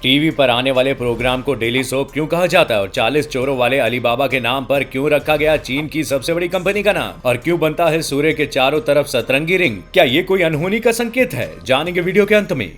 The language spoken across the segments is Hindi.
टीवी पर आने वाले प्रोग्राम को डेली सोप क्यों कहा जाता है और 40 चोरों वाले अलीबाबा के नाम पर क्यों रखा गया चीन की सबसे बड़ी कंपनी का नाम और क्यों बनता है सूर्य के चारों तरफ सतरंगी रिंग? क्या ये कोई अनहोनी का संकेत है? जानेंगे वीडियो के अंत में।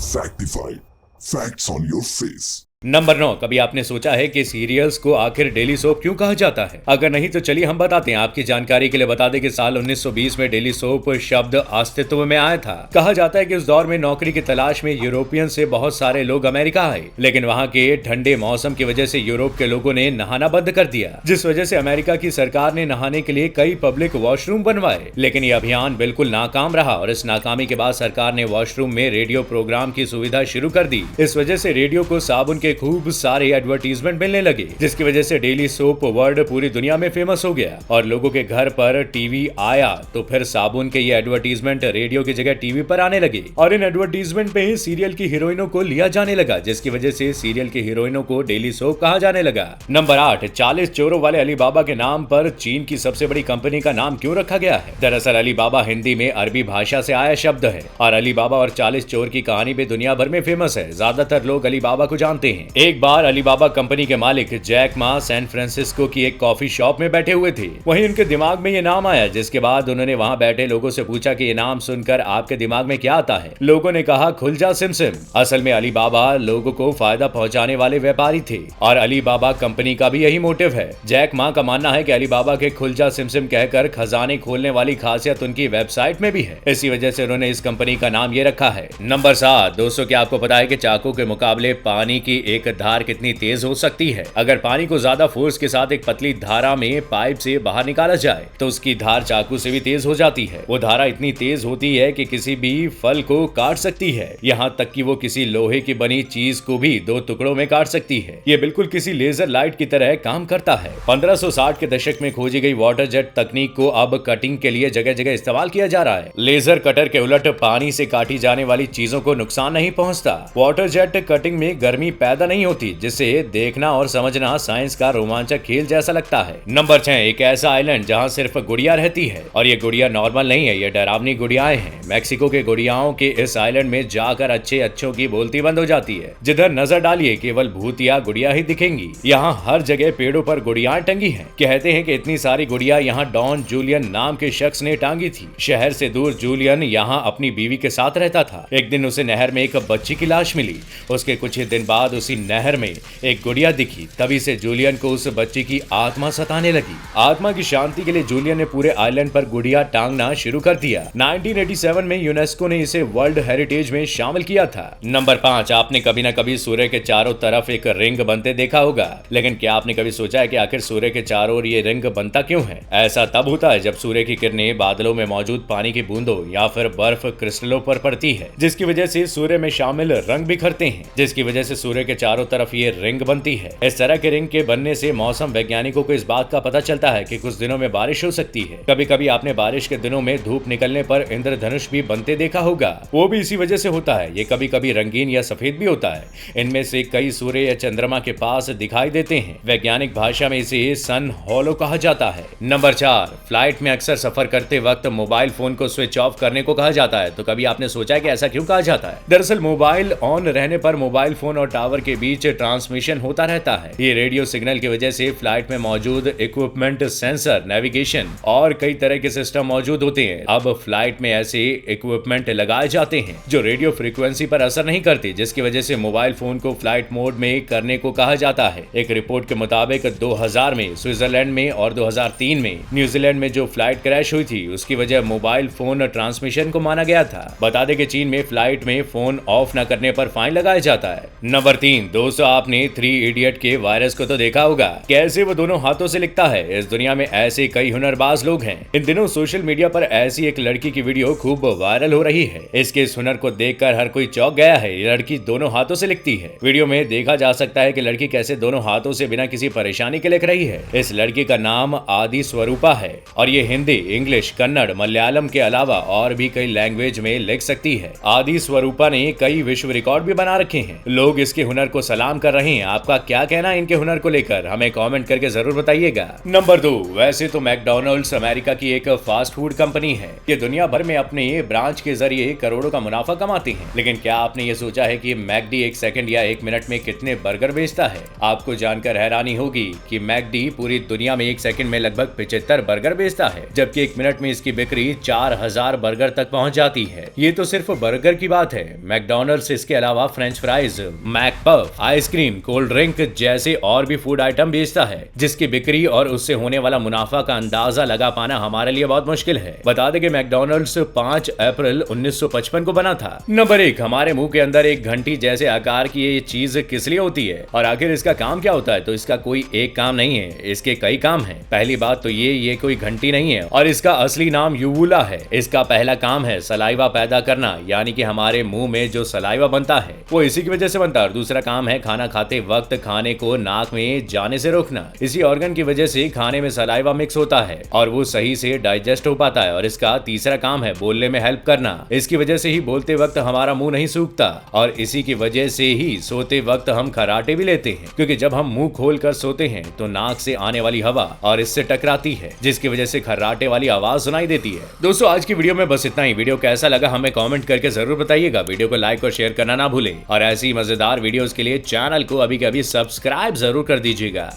Factified. Facts on your face. Number 9। कभी आपने सोचा है कि सीरियल्स को आखिर डेली सोप क्यों कहा जाता है? अगर नहीं तो चलिए हम बताते हैं। आपकी जानकारी के लिए बता दें कि साल 1920 में डेली सोप शब्द अस्तित्व में आया था। कहा जाता है कि उस दौर में नौकरी की तलाश में यूरोपियन से बहुत सारे लोग अमेरिका आए, लेकिन वहाँ के ठंडे मौसम की वजह से यूरोप के लोगों ने नहाना बंद कर दिया, जिस वजह से अमेरिका की सरकार ने नहाने के लिए कई पब्लिक वॉशरूम बनवाए। लेकिन ये अभियान बिल्कुल नाकाम रहा और इस नाकामी के बाद सरकार ने वॉशरूम में रेडियो प्रोग्राम की सुविधा शुरू कर दी। इस वजह से रेडियो को साबुन के खूब सारे एडवर्टीजमेंट मिलने लगे, जिसकी वजह से डेली सोप वर्ड पूरी दुनिया में फेमस हो गया और लोगों के घर पर टीवी आया तो फिर साबुन के ये एडवर्टीजमेंट रेडियो की जगह टीवी पर आने लगे और इन एडवर्टीजमेंट में ही सीरियल की हीरोइनों को लिया जाने लगा, जिसकी वजह से सीरियल की हीरोइनों को डेली सोप कहा जाने लगा। नंबर 8। 40 चोरों वाले अलीबाबा के नाम पर चीन की सबसे बड़ी कंपनी का नाम क्यों रखा गया है? दरअसल अलीबाबा हिंदी में अरबी भाषा से आया शब्द है और अलीबाबा और 40 चोर की कहानी भी दुनिया भर में फेमस है। ज्यादातर लोग अलीबाबा को जानते हैं। एक बार अलीबाबा कंपनी के मालिक जैक मा सैन फ्रांसिस्को की एक कॉफी शॉप में बैठे हुए थे। वहीं उनके दिमाग में ये नाम आया, जिसके बाद उन्होंने वहां बैठे लोगों से पूछा कि ये नाम सुनकर आपके दिमाग में क्या आता है? लोगों ने कहा खुल जा सिम सिम। असल में अलीबाबा लोगों को फायदा पहुंचाने वाले व्यापारी थे और अलीबाबा कंपनी का भी यही मोटिव है। जैक मा का मानना है कि अलीबाबा के खुल जा सिम सिम कहकर खजाने खोलने वाली खासियत उनकी वेबसाइट में भी है, इसी वजह से उन्होंने इस कंपनी का नाम ये रखा है। नंबर 7। दोस्तों, क्या आपको पता है कि चाकू के मुकाबले पानी की एक धार कितनी तेज हो सकती है? अगर पानी को ज्यादा फोर्स के साथ एक पतली धारा में पाइप से बाहर निकाला जाए तो उसकी धार चाकू से भी तेज हो जाती है। वो धारा इतनी तेज होती है कि किसी भी फल को काट सकती है, यहाँ तक कि वो किसी लोहे की बनी चीज को भी 2 टुकड़ों में काट सकती है। ये बिल्कुल किसी लेजर लाइट की तरह काम करता है। 1560 के दशक में खोजी गई वाटर जेट तकनीक को अब कटिंग के लिए जगह जगह इस्तेमाल किया जा रहा है। लेजर कटर के उलट पानी से काटी जाने वाली चीजों को नुकसान नहीं पहुंचता। वाटर जेट कटिंग में गर्मी पैदा नहीं होती, जिससे देखना और समझना साइंस का रोमांचक खेल जैसा लगता है। नंबर 6। एक ऐसा आइलैंड जहां सिर्फ गुड़िया रहती है और ये गुड़िया नॉर्मल नहीं है, ये डरावनी गुड़ियाएं हैं। मैक्सिको के गुड़ियाओं के इस आइलैंड में जाकर अच्छों की बोलती बंद हो जाती है। जिधर नजर डालिए केवल भूतिया गुड़िया ही दिखेंगी। यहाँ हर जगह पेड़ों पर गुड़ियाएं टंगी हैं। कहते हैं कि इतनी सारी गुड़िया यहाँ डॉन जूलियन नाम के शख्स ने टांगी थी। शहर से दूर जूलियन यहाँ अपनी बीवी के साथ रहता था। एक दिन उसे नहर में एक बच्ची की लाश मिली। उसके कुछ ही दिन बाद उसी नहर में एक गुड़िया दिखी। तभी से जूलियन को उस बच्ची की आत्मा सताने लगी। आत्मा की शांति के लिए जूलियन ने पूरे आइलैंड पर गुड़िया टांगना शुरू कर दिया। 1987 में यूनेस्को ने इसे वर्ल्ड हेरिटेज में शामिल किया था। नंबर 5। आपने कभी न कभी सूर्य के चारों तरफ एक रिंग बनते देखा होगा, लेकिन क्या आपने कभी सोचा है कि आखिर सूर्य के चारों ओर ये रिंग बनता क्यों है? ऐसा तब होता है जब सूर्य की किरणें बादलों में मौजूद पानी की बूंदों या फिर बर्फ क्रिस्टलों पर पड़ती है, जिसकी वजह से सूर्य में शामिल रंग बिखरते हैं, जिसकी वजह से सूर्य के चारों तरफ ये रिंग बनती है। इस तरह के रिंग के बनने से मौसम वैज्ञानिकों को इस बात का पता चलता है कि कुछ दिनों में बारिश हो सकती है। कभी कभी आपने बारिश के दिनों में धूप निकलने पर इंद्रधनुष भी बनते देखा होगा, वो भी इसी वजह से होता है। ये कभी कभी रंगीन या सफेद भी होता है। इनमें से कई सूर्य या चंद्रमा के पास दिखाई देते हैं। वैज्ञानिक भाषा में इसे सन हॉलो कहा जाता है। नंबर 4। फ्लाइट में अक्सर सफर करते वक्त मोबाइल फोन को स्विच ऑफ करने को कहा जाता है। तो कभी आपने सोचा है कि ऐसा क्यों कहा जाता है? दरअसल मोबाइल ऑन रहने पर मोबाइल फोन और टावर के बीच ट्रांसमिशन होता रहता है। ये रेडियो सिग्नल की वजह से फ्लाइट में मौजूद इक्विपमेंट, सेंसर, नेविगेशन और कई तरह के सिस्टम मौजूद होते हैं। अब फ्लाइट में ऐसे इक्विपमेंट लगाए जाते हैं जो रेडियो फ्रीक्वेंसी पर असर नहीं करती, जिसकी वजह से मोबाइल फोन को फ्लाइट मोड में करने को कहा जाता है। एक रिपोर्ट के मुताबिक 2000 में स्विट्जरलैंड में और 2003 में न्यूजीलैंड में जो फ्लाइट क्रैश हुई थी उसकी वजह मोबाइल फोन ट्रांसमिशन को माना गया था। बता दें कि चीन में फ्लाइट में फोन ऑफ न करने पर फाइन लगाया जाता है। नंबर 3। दोस्तों, आपने 3 इडियट के वायरस को तो देखा होगा, कैसे वो दोनों हाथों से लिखता है। इस दुनिया में ऐसे कई हुनरबाज लोग हैं। इन दिनों सोशल मीडिया पर ऐसी एक लड़की की वीडियो खूब वायरल हो रही है। इसके इस हुनर को देखकर हर कोई चौंक गया है। ये लड़की दोनों हाथों से लिखती है। वीडियो में देखा जा सकता है कि लड़की कैसे दोनों हाथों से बिना किसी परेशानी के लिख रही है। इस लड़की का नाम आदि स्वरूपा है और ये हिंदी, इंग्लिश, कन्नड़, मलयालम के अलावा और भी कई लैंग्वेज में लिख सकती है। आदि स्वरूपा ने कई विश्व रिकॉर्ड भी बना रखे हैं। लोग इसके हुनर को सलाम कर रहे हैं। आपका क्या कहना है इनके हुनर को लेकर, हमें कमेंट करके जरूर बताइएगा। नंबर 2, वैसे तो मैकडॉनल्ड्स अमेरिका की एक फास्ट फूड कंपनी है। ये दुनिया भर में अपने ब्रांच के जरिए करोड़ों का मुनाफा कमाती है। लेकिन क्या आपने ये सोचा है कि मैकडी एक सेकंड या 1 मिनट में कितने बर्गर बेचता है? आपको जानकर हैरानी होगी कि मैकडी पूरी दुनिया में 1 सेकंड में लगभग 75 बर्गर बेचता है, जबकि 1 मिनट में इसकी बिक्री 4000 बर्गर तक पहुंच जाती है। ये तो सिर्फ बर्गर की बात है। मैकडॉनल्ड्स इसके अलावा French fries, McPuff, ice cream, cold drink जैसे और भी फूड आइटम बेचता है, जिसकी बिक्री और उससे होने वाला मुनाफा का अंदाजा लगा पाना हमारे लिए बहुत मुश्किल है। बता दें कि मैकडॉनल्ड्स 5 अप्रैल 1955 को बना था। नंबर 1, हमारे मुंह के अंदर एक घंटी जैसे आकार की ये चीज किस लिए होती है और आखिर इसका काम क्या होता है? तो इसका कोई एक काम नहीं है, इसके कई काम हैं। पहली बात तो ये कोई घंटी नहीं है और इसका असली नाम यूवुला है। इसका पहला काम है सलाइवा पैदा करना, यानी कि हमारे मुंह में जो सलाइवा बनता है वो इसी की वजह से बनता है। और दूसरा काम है खाना खाते वक्त खाने को नाक में जाने से रोकना। इसी ऑर्गन की वजह से खाने में सलाइवा मिक्स होता है और वो सही से डाइजेस्ट हो पाता है। और इसका तीसरा काम है बोलने में हेल्प करना। इसकी वजह से ही बोलते वक्त हमारा मुंह नहीं सूखता और इसी की वजह से ही सोते वक्त हम खर्राटे भी लेते हैं, क्योंकि जब हम मुंह खोल कर सोते हैं तो नाक से आने वाली हवा और इससे टकराती है, जिसकी वजह से खर्राटे वाली आवाज सुनाई देती है। दोस्तों, आज की वीडियो में बस इतना ही। वीडियो कैसा लगा हमें कमेंट करके जरूर बताइएगा। वीडियो को लाइक और शेयर करना ना भूलें और ऐसी मजेदार वीडियोस के लिए चैनल को अभी के अभी सब्सक्राइब जरूर कर दीजिएगा।